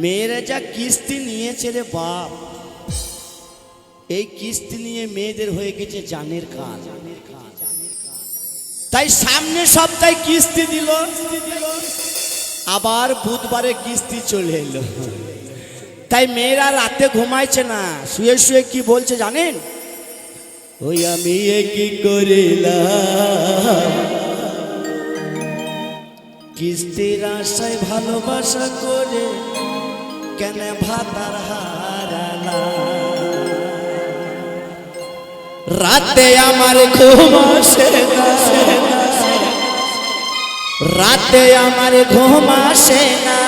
মেয়েরা যা কিস্তি নিয়েছে রে বাপ, এই কিস্তি নিয়ে মেয়েদের হয়ে গেছে জানের কাজ। তাই সামনে সপ্তাহে কিস্তি দিল, আবার বুধবারে কিস্তি চলে এলো। তাই মেয়েরা রাতে ঘুমাইছে না, শুয়ে শুয়ে কি বলছে জানেন? ওই আমি কি করিলাম, কিস্তির আশায় ভালোবাসা করে কেন ভাতার হারালাম। রাতে আমার ঘুম আসে না, রাতে আমার ঘুম আসে না,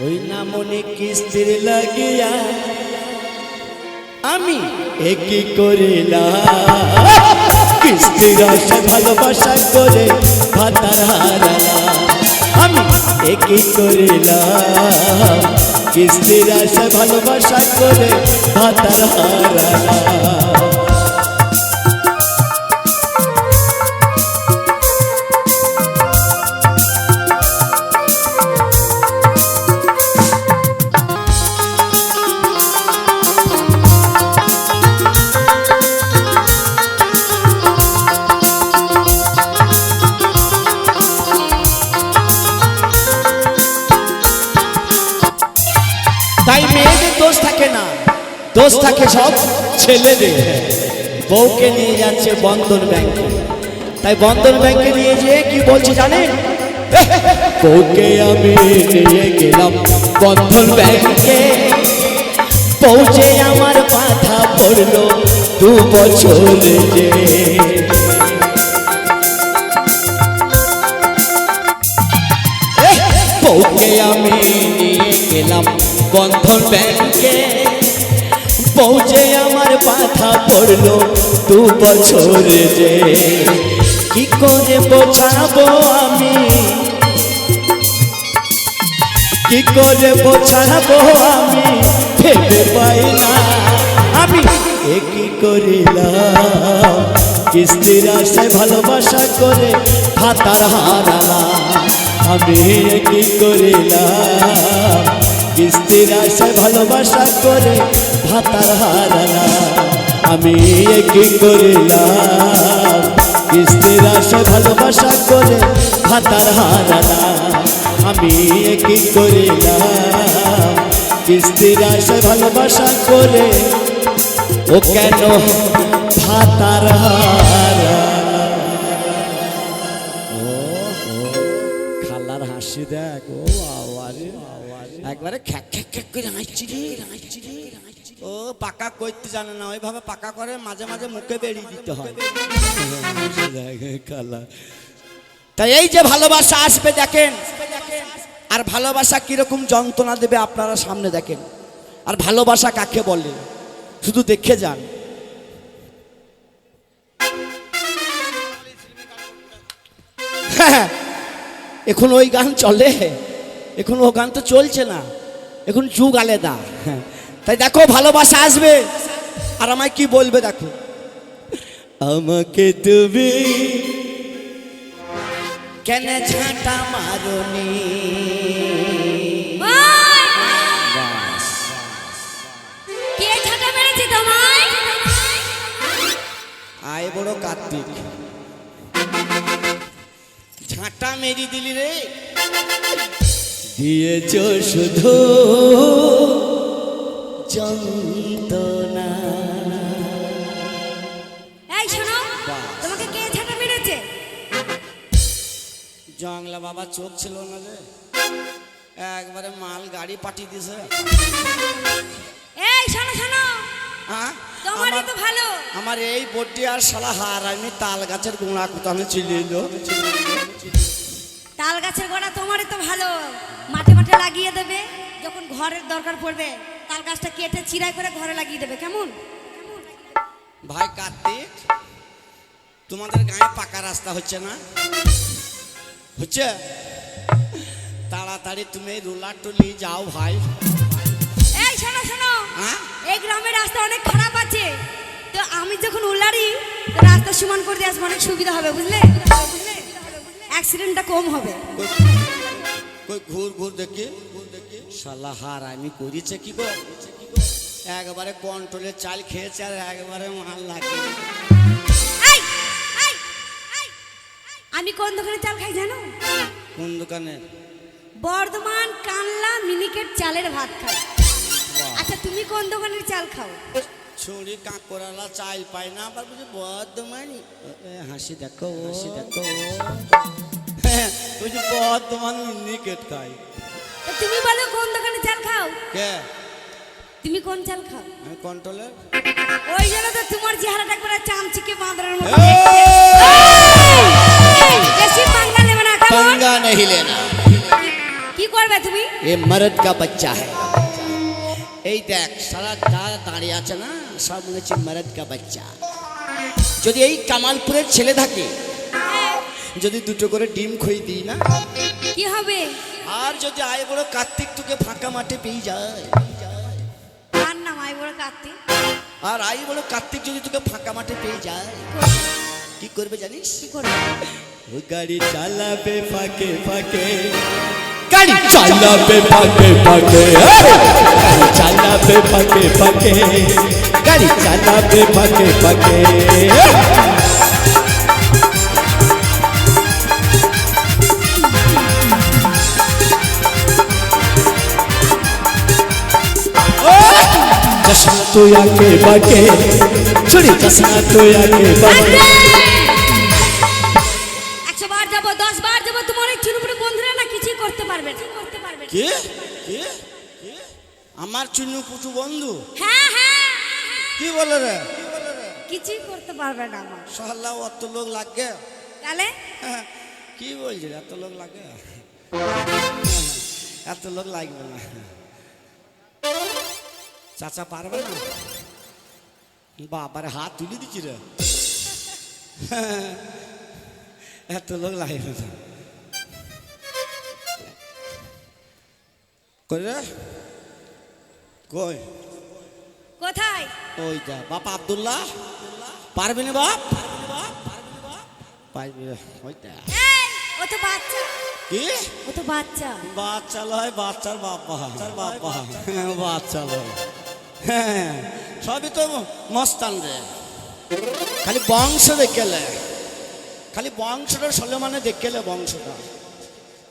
ওই না মনে কিস্তির লাগিয়া আমি একই করিলাম। কিস্তির আশায় ভালোবাসা করে ভাতার হারালাম, আমি একই করিলাম। কিস্তির আশায় ভালোবাসা করে ভাতার হারালাম। তাই মেয়েদের দোষ থাকে না, দোষ থাকে সব ছেলেদের। বউকে নিয়ে যাচ্ছে বন্ধন ব্যাংকে, তাই বন্ধন ব্যাংকে নিয়ে যেয়ে কি বলছে জানেন? বউকে আমি নিয়ে গেলাম বন্ধন ব্যাংকে, পৌঁছে আমার মাথা পড়লো 2 বছর যে। বউকে আমি নিয়ে গেলাম বন্ধন ব্যাংকে, পৌঁছে আমার মাথা পড়লো 2 বছর যে। কি করে বোঝাবো আমি, কি করে বোঝাবো আমি ভেবে পাই না। আমি কি করিলাম, কিস্তির আশায় ভালোবাসা করে ভাতার হারালাম। আমি কি করিলাম, কিস্তির আশায় ভালোবাসা করে ভাতার হারালাম। আমি কি করিলাম, কিস্তির আশায় ভালোবাসা করে ভাতার হারালাম। আমি কি করিলাম, কিস্তির আশায় ভালোবাসা করে ও কেন ভাতার হারালাম। খালার হাসি দেখ, ও আওয়ারে একবারে খ্যাক খ্যাক খ্যাক করে হাসছি রে, হাসছি রে। ও পাকা করতে জানে না, ওইভাবে পাকা করে মাঝে মাঝে মুখে বেরিয়ে দিতে হয়। খালা তাই এই যে ভালোবাসা আসবে দেখেন, আর ভালোবাসা কিরকম যন্ত্রণা দেবে আপনারা সামনে দেখেন। আর ভালোবাসা কাকে বলে শুধু দেখে যান। এখন ওই গান চলে, এখন ও গান তো চলছে না, এখন যুগ আলাদা। তাই দেখো ভালোবাসা আসবে আর আমায় কি বলবে দেখো। আমাকে তুমি কেন ঝাঁটা মারনি, কে ঝাঁটা মেরেছে তোমায়? আয় বড় কার্তিক, ঝাঁটা মেরি দিলি রে। দিয়েছ শুধু যন্ত্রণা। এই শোনো, তোমাকে কে ঝাঁটা মেরেছে? জংলা বাবা চোখ ছিল না রে, একবারে মাল গাড়ি পাঠিয়ে দিছে। এই শোনো শোনো, হ্যাঁ তোমারই তো ভালো। আমার এই বড্ডি আর শালা হার, আমি তাল গাছের গোড়া কোথাও চিলিল। তাল গাছের গোড়া তোমারই তো ভালো, মাঠে মাঠে লাগিয়ে দেবে, যখন ঘরের দরকার পড়বে তাল গাছটা কেটে চিরাই করে ঘরে লাগিয়ে দেবে। কেমন? ভাই কার্তিক, তোমাদের গায়ে পাকা রাস্তা হচ্ছে না? হচ্ছে, তাড়াতাড়ি তুমি রোলার টুলি যাও ভাই। এই শোনো শোনো, এই গ্রামের রাস্তা অনেক খারাপ আছে, তো আমি যখন উল্লারি রাস্তা সমান করে দিয়ে আসবো, অনেক সুবিধা হবে, বুঝলে? অ্যাক্সিডেন্টটা কম হবে। কই ঘুর ঘুর দেখি শালা হার আমি করিছে কি গো একবারে কন্ট্রোলে চাল খেয়েছে আর একবারে মাল লাগে। এই, এই, এই, আমি কোন দোকানে চাল খাই জানো? কোন দোকানে? বর্ধমান কানলা মিনিকেট চালের ভাত খাই। আচ্ছা তুমি কোন দোকানের চাল খাও? ছুরি কাঁকড়ালা চাল পায় না আবার বুঝি বর্ধমান। হাসি দেখো হাসি দেখো বুঝি বর্ধমান মিনিকেট খাই। তো তুমি বলো কোন দোকানে চাল খাও? কে? তুমি কোন চাল খাও? আমি কন্ট্রোলের। ওই জন্য তো তোমার চেহারাটা করে চামচিকে বাঁদরের মতো। বেশি পাঙ্গা নেবে না কেমন? पंगा नहीं लेना। কি করবে তুমি? ये मर्द का बच्चा है। এই দেখ সারা যা দাঁড়িয়ে আছে না সব মনে হচ্ছে মরদ কা বাচ্চা। যদি এই কামালপুরের ছেলে থাকে যদি দুটো করে ডিম খই দিই না কি হবে? আর যদি আয় বড় কার্তিক তোকে ফাঁকা মাঠে পেয়ে যায় আর নাম আই বড় কার্তিক। আর আই বড় কার্তিক যদি তোকে ফাঁকা মাঠে পেয়ে যায় কি করবে জানিস? কি করবে? ও গাড়ি চালাবে ফাঁকে ফাঁকে গাড়ি চালাবে ফাঁকে ফাঁকে গাড়ি চালাবে ফাঁকে ফাঁকে গাড়ি চালাবে ফাঁকে ফাঁকে। चश्मा तो आके बाके छुरी चश्मा तो आके बाके। 100 বার যাব 10 বার যাব তোমার এই চুনুপুরি বন্ধুরা না কিছুই করতে পারবে না। করতে পারবে না। কে কে আমার চুনু পুচু বন্ধু? হ্যাঁ হ্যাঁ কি বলে রে? কিছুই করতে পারবে না আমার। শালা অত লোক লাগে তাহলে কি বলছিস? এত লোক লাগে? এত লোক লাগবে না। চাচা পারবে না? বাবার হাত তুলে দিচ্ছি রে। এত লোক লাগবে না। কই রে কই? কোথায়? ওই যা বাপ আব্দুল্লাহ পারবি না বাপ? পারবি ওইটা। এই ও তো বাচ্চা। কি? ও তো বাচ্চা। বাচ্চা লয় বাচ্চার বাবা বাবা বাচ্চা লয়। হ্যাঁ সবই তো মস্তান রে খালি বংশ দেখলে খালি বংশটা সলেমানে দেখলে বংশটা।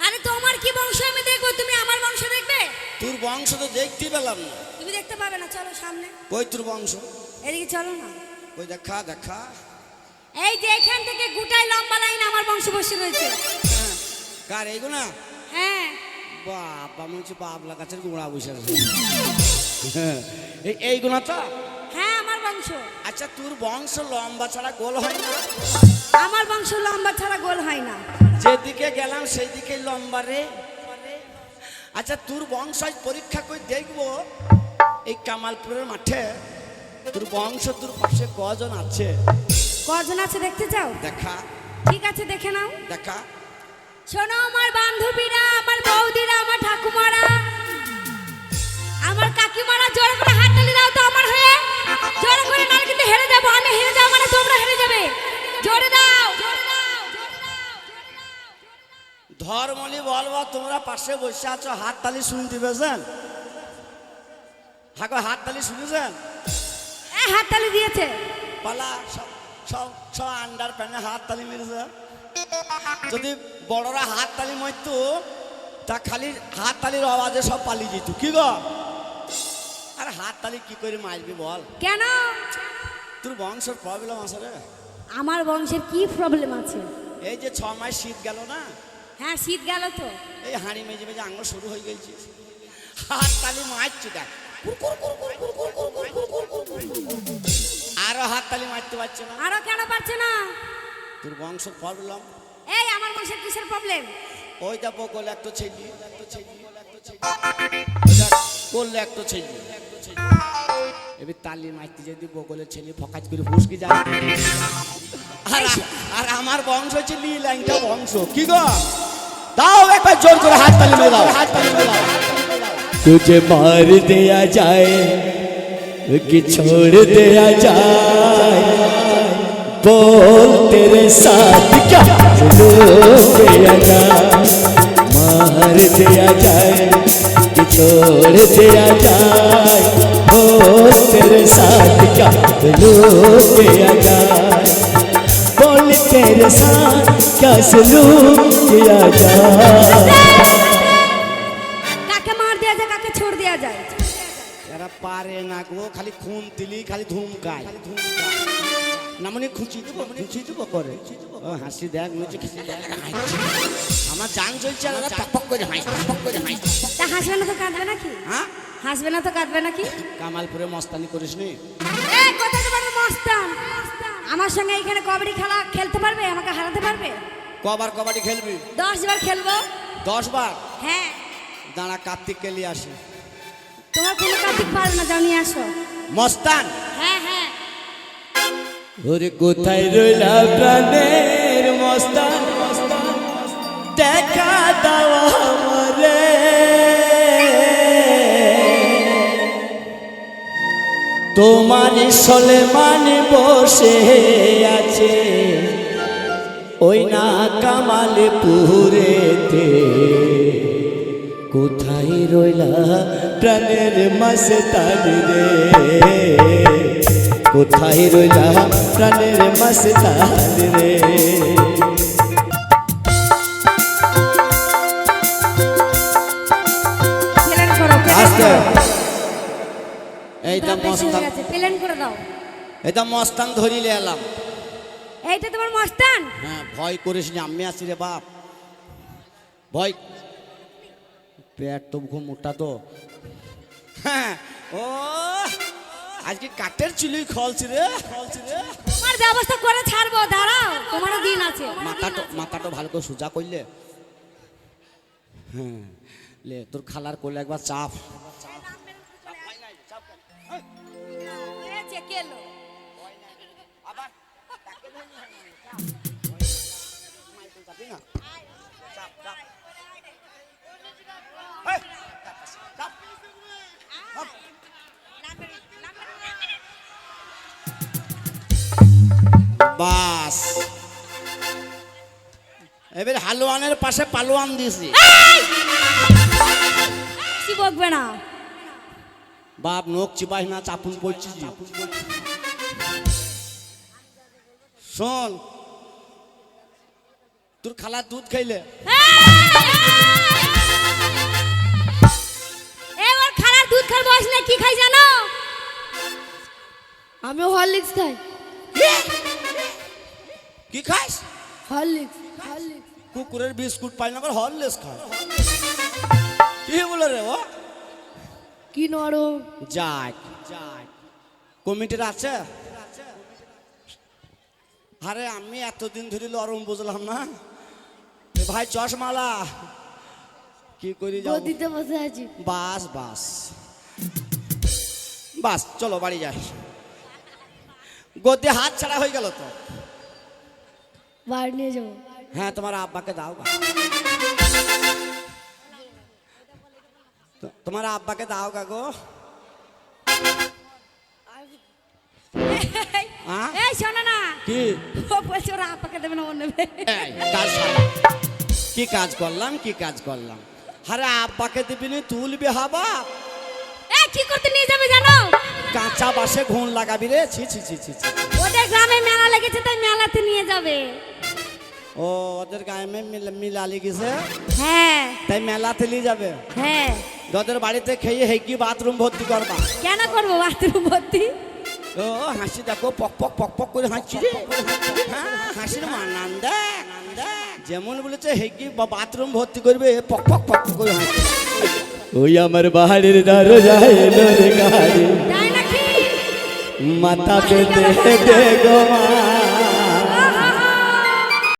আরে তোমার কি বংশ আমি দেখবো তুমি আমার বংশ দেখবে? তোর বংশ তো দেখতে পেলাম না। তুমি দেখতে পাবে না চলো সামনে। কই তোর বংশ? এদিকে চলো না। কই দেখা দেখা। এই যে এখান থেকে গোটাই লম্বা লাইন আমার বংশ বসে রয়েছে। কার এইগুলা? হ্যাঁ বাবা মনে হচ্ছে বাবলা গাছের গোড়া বসে আছে। এইগুলা তো? হ্যাঁ আমার বংশ। আচ্ছা তোর বংশ লম্বা ছাড়া গোল হয় না? আমার বংশ লম্বা ছাড়া গোল হয় না। যেদিকে গেলাম সেই দিকে লম্বা রে। আচ্ছা তোর বংশ আজ পরীক্ষা করে দেখবো এই কামালপুরের মাঠে তোর বংশ তোর পাশে কজন আছে। কজন আছে দেখতে চাও? দেখা। ঠিক আছে দেখে নাও। দেখা। শোনো আমার বান্ধবীরা আমার বৌদিরা আমার ঠাকুমারা আমার কাকিমারা জোরে করে হাত তালি দাও তো আমার হয়ে। জোরে করে নালে কিন্তু হেরে যাবো। আমি হেরে যাবো মানে তোমরা হেরে যাবে। জোরে দাও। ধর্মলি বলবা তোমরা পাশে বসে আছো হাত তালি শুনতে পেয়েছেন? হাগো হাত তালি শুনেছেন? হাত তালি দিয়েছে পালা সব সব সব আন্ডার প্যানে হাত তালি মেরেছে। যদি বড়রা হাত তালি মারতো তা খালি হাত তালির আওয়াজে সব পালিয়ে যেত। কি গো? আর হাত তালি কি করে মারবি বল? কেন? তোর বংশের প্রবলেম আছে রে। আমার বংশের কি প্রবলেম আছে? এই যে 6 মাস শীত গেল না? হ্যাঁ শীত গেল তো। এই হাঁড়ি মেজে মেজে আঙুল শুরু হয়ে গেছে। হাত তালি মারছি দেখ। আরো হাত তালি মারতে পারছে না। আরো কেন পারছে না? তোর বংশের প্রবলেম। এই আমার বংশের কিসের প্রবলেম? ওই দা বগল একটা ছেলে করলে একটা ছেলে এবার তালি মারতে যদি বগলের ছেলে ফকাজ করে ফুসকি যায়। আর আমার বংশ হচ্ছে লীলাইটা বংশ। কি গো? দাও একবার জোর করে হাত তালি মেরে দাও। হাত তালি মেরে দাও। तुझे मार दिया जाए कि छोड़ दिया जाए बोल तेरे साथ क्या किया जाए मार दिया जाए कि छोड़ दिया जाए, हो तेरे साथ क्या सलूक किया जाए, बोल तेरे साथ क्या सलूक किया जाए। কাকে মার দেয়া যায় কাকে ছোড় দেয়া যায়? এরা পারে না গো, খালি খুন দিলি খালি ধুমকায় না, মানে খুঁচি দেবো করে ও হাসি দেখ মুচি খুশি দেখ, আমার জান চলছে আর ওরা টক করে হাসি টক করে হাসি। তা হাসবে না তো কাঁদবে নাকি? হ্যাঁ হাসবে না তো কাঁদবে নাকি? কামালপুরে মস্তানি করিস নি? এই কোথা থেকে পারবে মস্তান? আমার সঙ্গে এখানে কবাডি খেলা খেলতে পারবে? আমাকে হারাতে পারবে? কবার কবাডি খেলবি? 10 বার খেলবো। 10 বার? হ্যাঁ। দাঁড়া কার্তিককে নিয়ে আসি। তোমার কোনো কার্তিক পারবে না, যাও নিয়ে আসো। মস্তান হ্যাঁ হ্যাঁ। ওরে কোথায় রইলা প্রাণের মস্তান, দেখা দাও আমারে, তোমার সলেমান বসে আছে ওই না কামালপুরেতে, কোথায় রইলা প্রাণের মস্তান রে, কোথায় রইলা প্রাণের মস্তান রে। প্ল্যান করো। আস্তে এইটা মস্তান, প্ল্যান করে দাও। এটা মস্তান ধরিলে এলাম। এইটা তোমার মস্তান? হ্যাঁ ভয় করিস না, আমি আছি রে বাপ, ভয় পেট তো খুব মোটা তো। হ্যাঁ ও আজকে কাটের চুলি খলছি রে। তোমার ব্যবস্থা করে ছাড়বো, দাঁড়াও, তোমারও দিন আছে। মাথাটা ভালো করে সোজা করলে। হ্যাঁ লে তোর খালার করলে একবার চাপ। বাস এবার হালুয়ানের পাশে পালোয়ান দিয়েছি। কি বকবে না বাপ, নোক চিপাই না, চাপুন পড়ছিস। শোন তোর খালা দুধ খাইলে এবার খালার দুধ খার বয়স না, কি খাই জানো? আমি হরলিক্স খাই। কি খাইস? হরলিক্স। কুকুরের বিস্কুট পাই না, হরলেস খায়। কি বলে রে ও? কি নরম। যাক কমিটির আছে। আরে আমি এতদিন ধরে লরম বুঝলাম না। এ ভাই চশমালা কি করি যাও? গদিতে বসে আছি। বাস বাস বাস চলো বাড়ি যাই। গদি হাত ছাড়া হয়ে গেল তো। বাড়ি নিয়ে যাবো। হ্যাঁ তোমার আব্বাকে দাও গা, তোমার আব্বাকে দাও গা গো। এই শোনো না, কি ও বলছে ওরা আপাকে দেবে না, ও নেবে। কি কাজ করলাম? আরে আব্বাকে দিবি তুলবি হাবা। এই কি করতে নিয়ে যাবে জানো? কাঁচা বাসে ঘুন লাগাবি রে। ছি ছি ছি ছি। ওদের গ্রামে মেলা লেগেছে, তাই মেলাতে নিয়ে যাবে। ও ওদের গায়ে মিলা লেগেছে, হ্যাঁ তাই মেলাতে নিয়ে যাবে। হ্যাঁ। ওদের বাড়িতে খেয়ে হেকি বাথরুম ভর্তি করবা। কেন করবো বাথরুম ভর্তি? ও হাসি দেখো, পক পক পক পক করে হাসছি রে। হ্যাঁ হাসির মানান দেখ, যেমন বলেছে হেকি বাথরুম ভর্তি করবে, পক পক পক করে হাসছি। ওই আমার বাহারের দরজায় এলো রে গাড়ি, তাই নাকি? মাথা পেতে দে গো মা।